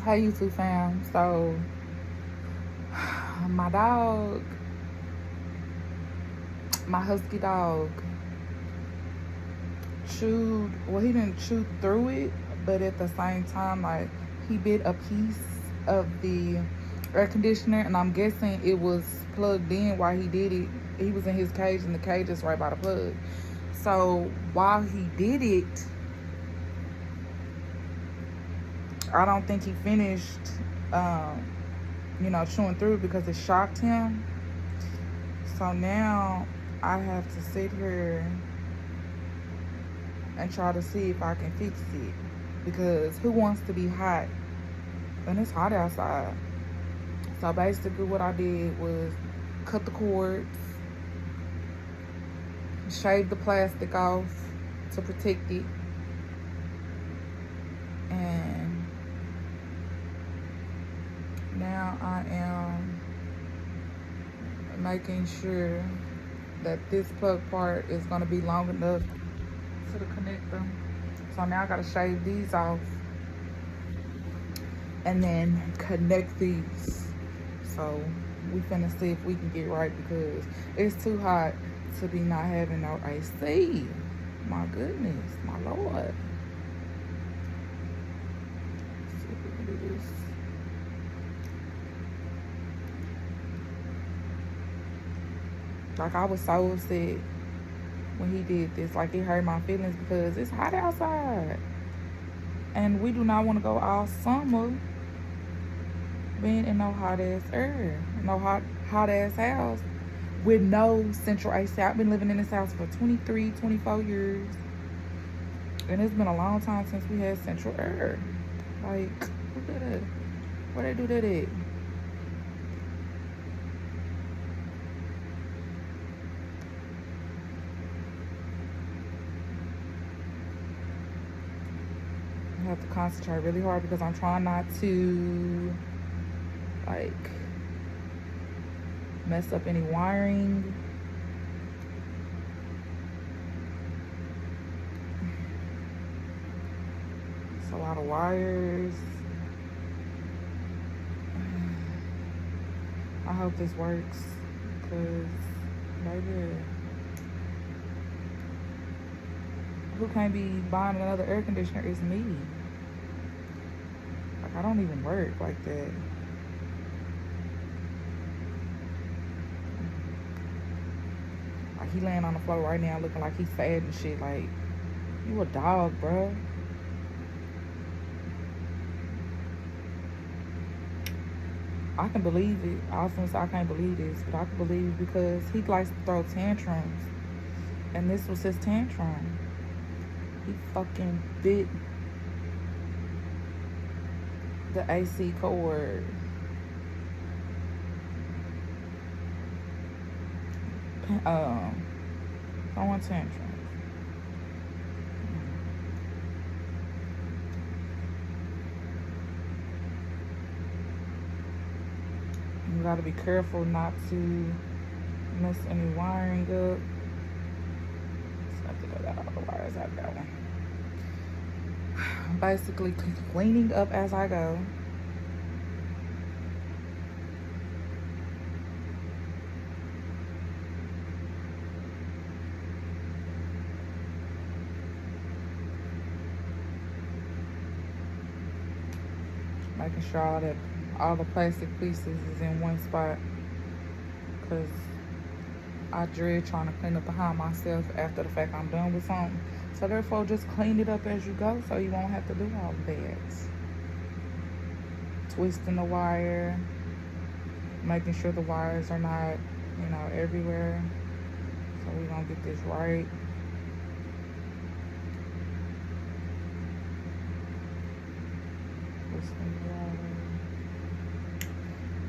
Hey YouTube fam. So my dog, my husky dog, chewed. Well, he didn't chew through it, but at the same time, like he bit a piece of the air conditioner, and I'm guessing it was plugged in while he did it. He was in his cage, and the cage is right by the plug. So while he did it, I don't think he finished, chewing through because it shocked him. So now I have to sit here and try to see if I can fix it. Because who wants to be hot when it's hot outside? So basically what I did was cut the cords, shave the plastic off to protect it, and now I am making sure that this plug part is going to be long enough to the connector. So now I got to shave these off and then connect these. So we finna see if we can get right because it's too hot to be not having no AC. My goodness, my Lord. Let's see if we can do this. Like, I was so upset when he did this. Like, it hurt my feelings because it's hot outside. And we do not want to go all summer being in no hot ass air, no hot ass house with no central AC. I've been living in this house for 23, 24 years. And it's been a long time since we had central air. Like, look at that. Where they do that at? I have to concentrate really hard because I'm trying not to, like, mess up any wiring. It's a lot of wires. I hope this works because, baby, who can't be buying another air conditioner is me. Like, I don't even work like that. Like, he laying on the floor right now looking like he's sad and shit. Like, you a dog, bro. I can believe it. I was gonna say I can't believe this, but I can believe it because he likes to throw tantrums. And this was his tantrum. He fucking bit the AC cord. Throwing tantrums. You gotta be careful not to mess any wiring up. Just have to go down all the wires out that one. Basically cleaning up as I go. Making sure all the plastic pieces is in one spot because I dread trying to clean up behind myself after the fact I'm done with something. So therefore, just clean it up as you go so you won't have to do all of that. Twisting the wire, making sure the wires are not, everywhere. So we're gonna get this right.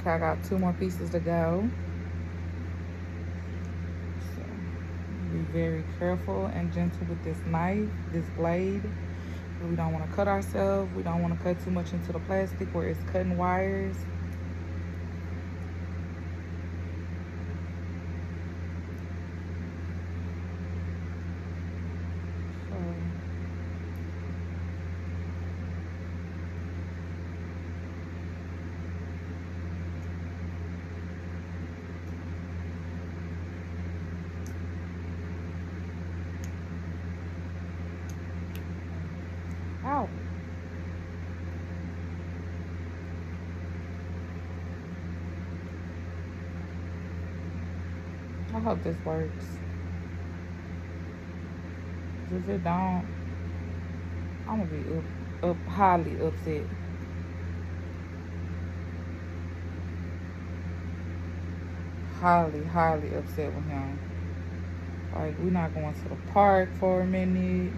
Okay, I got 2 more pieces to go. So be very careful and gentle with this knife, this blade. We don't want to cut ourselves. We don't want to cut too much into the plastic where it's cutting wires. hope this works. If it don't, I'm gonna be highly upset. Highly upset with him. Like, we're not going to the park for a minute.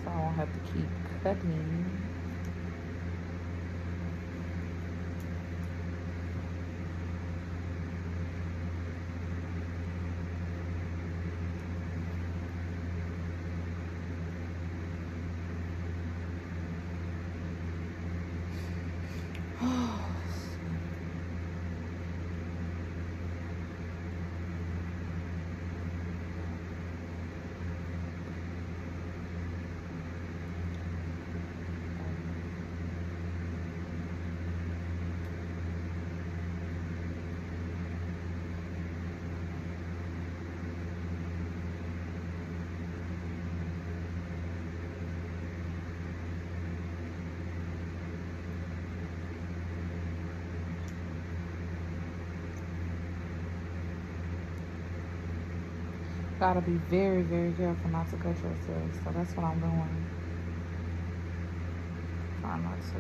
So I won't have to keep cutting. Gotta be very careful not to cut yourself. So that's what I'm doing. Try not to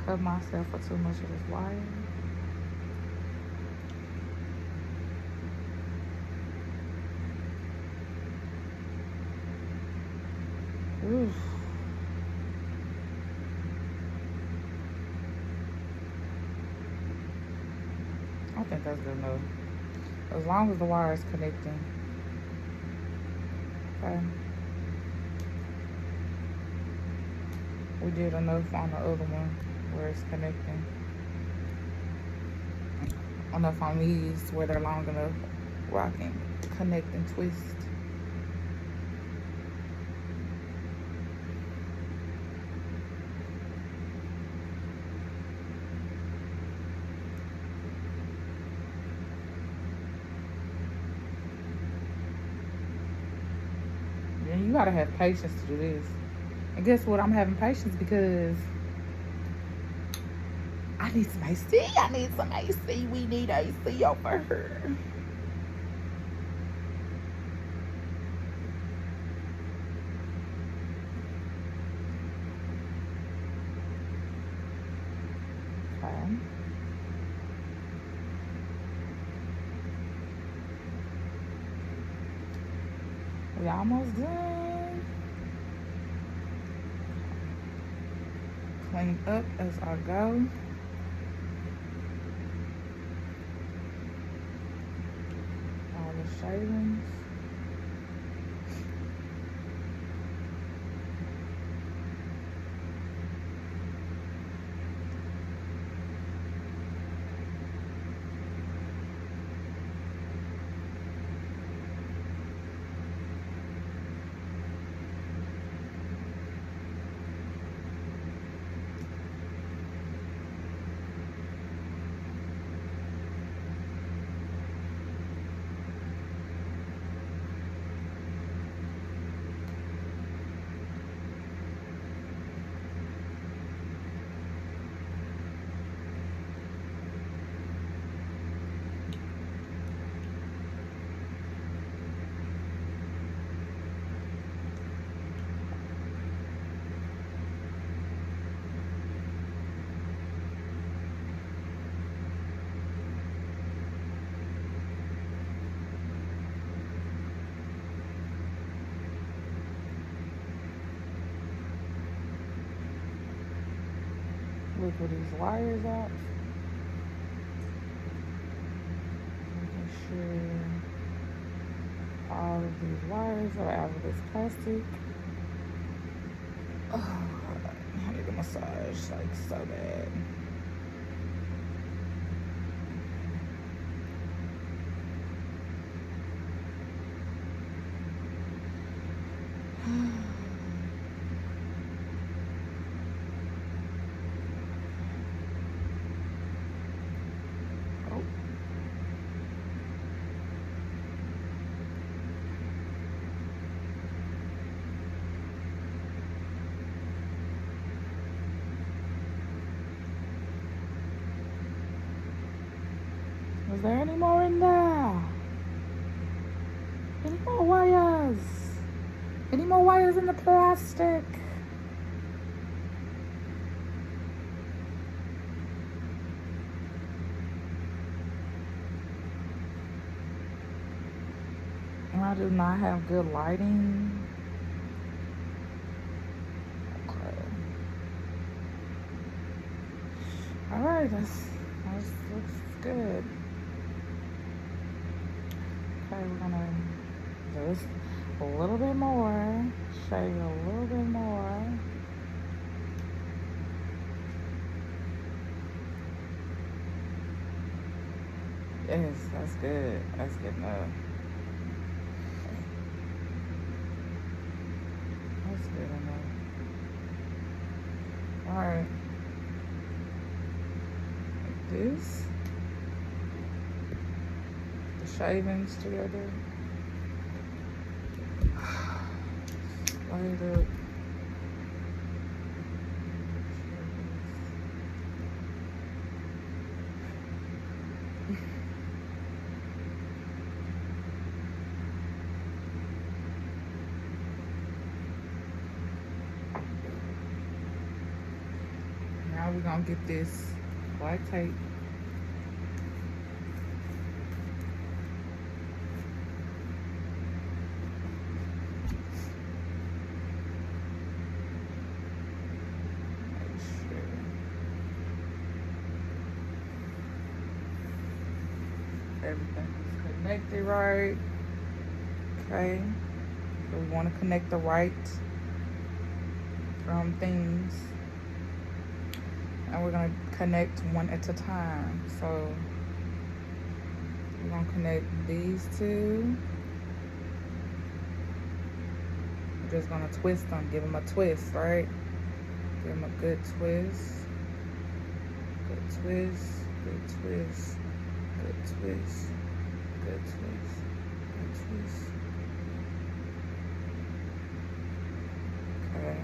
cut myself for too much of this wire. Oof. I think that's good enough. As long as the wire is connecting. Okay. We did enough on the other one where it's connecting. Enough on these where they're long enough where I can connect and twist. And you gotta have patience to do this. And guess what? I'm having patience because I need some AC. I need some AC. We need AC over here. Okay. We almost done. Clean up as I go. All the shavings. Look where these wires out. Making sure all of these wires are out of this plastic. Oh God, I need a massage like so bad. Is there any more in there? Any more wires? Any more wires in the plastic? I do not have good lighting. Okay. Alright, that looks good. Okay, we're gonna do this a little bit more. Show you a little bit more. Yes, that's good. That's good enough. That's good enough. Alright. Like this. The shavings together. Light up. Now we're gonna get this black tape. Make sure everything is connected right. Okay. So we want to connect the right things. And we're going to connect one at a time. So we're going to connect these two. We're just going to twist them, give them a twist, right? Give them a good twist. Good twist, good twist, good twist, good twist, good twist. Okay.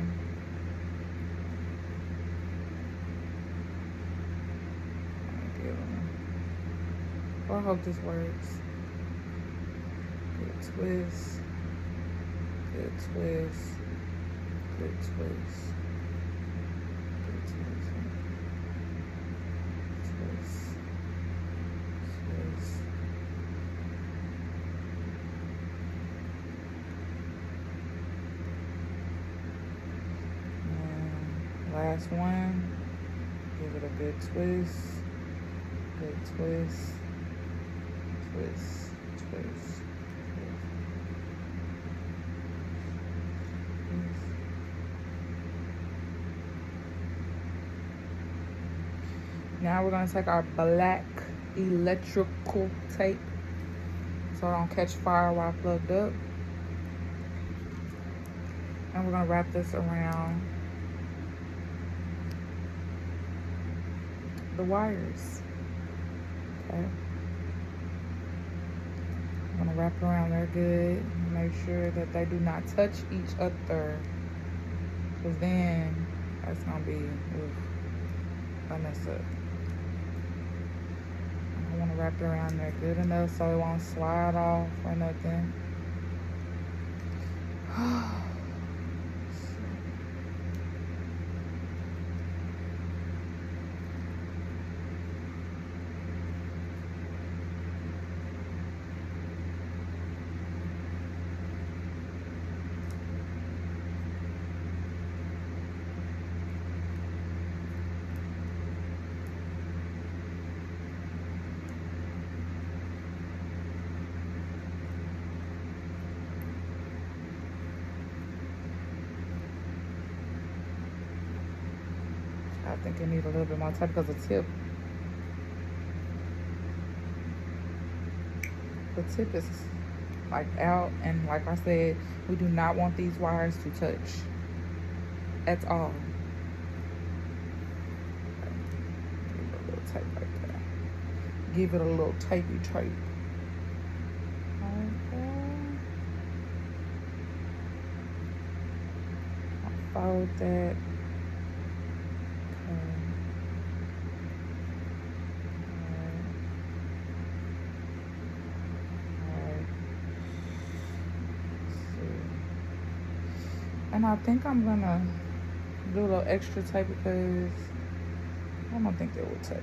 Well, I hope this works. Good twist. Good twist. Good twist. Good twist. Twist. Twist. And last one. Give it a good twist. Good twist. Twist, twist, twist. Now we're gonna take our black electrical tape so it don't catch fire while plugged up. And we're gonna wrap this around the wires. Okay. I'm gonna wrap around there good. Make sure that they do not touch each other, because then that's gonna be a mess up. I want to wrap it around there good enough so it won't slide off or nothing. I think it needs a little bit more time because the tip is like out, and like I said, we do not want these wires to touch at all. Give it a little tape right there. Give it a little tapey tape. I'll fold that. And I think I'm gonna do a little extra tape because I don't think it will touch.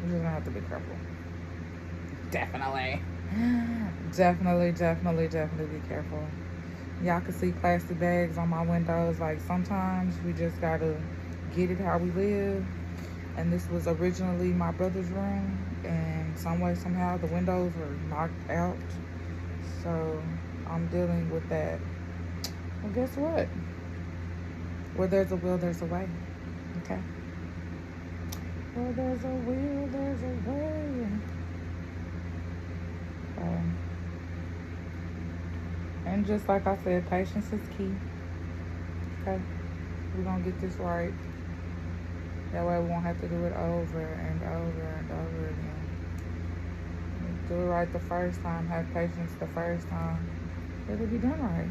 We're just gonna have to be careful. Definitely. Definitely be careful. Y'all can see plastic bags on my windows. Like sometimes we just gotta get it how we live. And this was originally my brother's room, and some way somehow the windows were knocked out. So I'm dealing with that. Well, guess what? Where there's a will, there's a way. Okay. Where there's a will, there's a way. And just like I said, patience is key. Okay. We're gonna get this right. That way we won't have to do it over and over and over again. Do it right the first time. Have patience the first time. It'll be done right.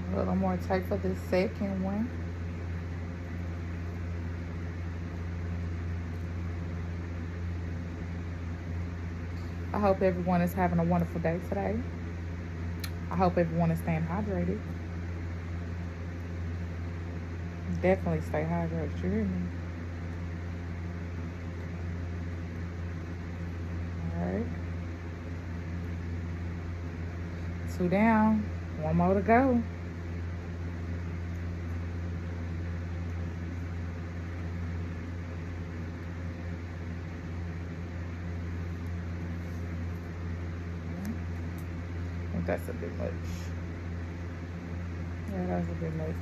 A little more tape for the second one. I hope everyone is having a wonderful day today. I hope everyone is staying hydrated. Definitely stay hydrated, you hear me? Alright. 2 down. 1 more to go. I think that's a bit much. Yeah, that's a bit much.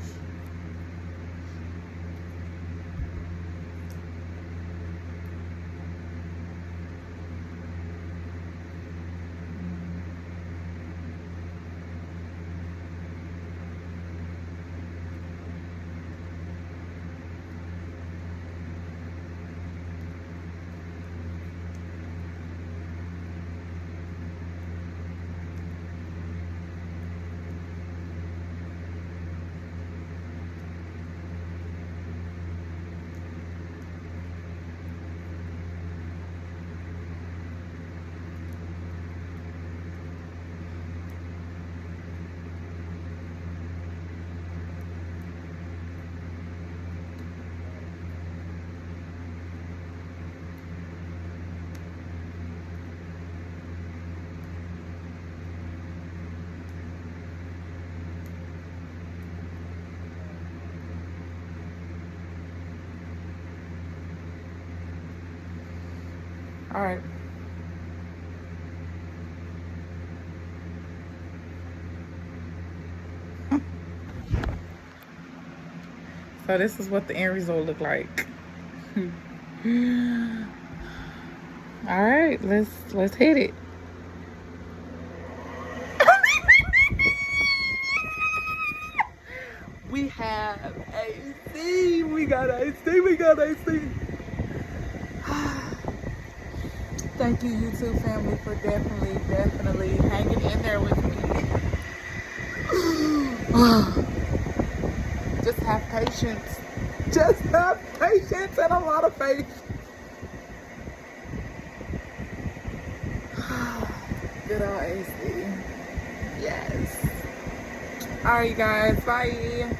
All right. So this is what the end result look like. All right, let's hit it. We have AC. We got AC. We got AC. Thank you, YouTube family, for definitely hanging in there with me. Just have patience. Just have patience and a lot of faith. Good old AC. Yes. All right, you guys. Bye.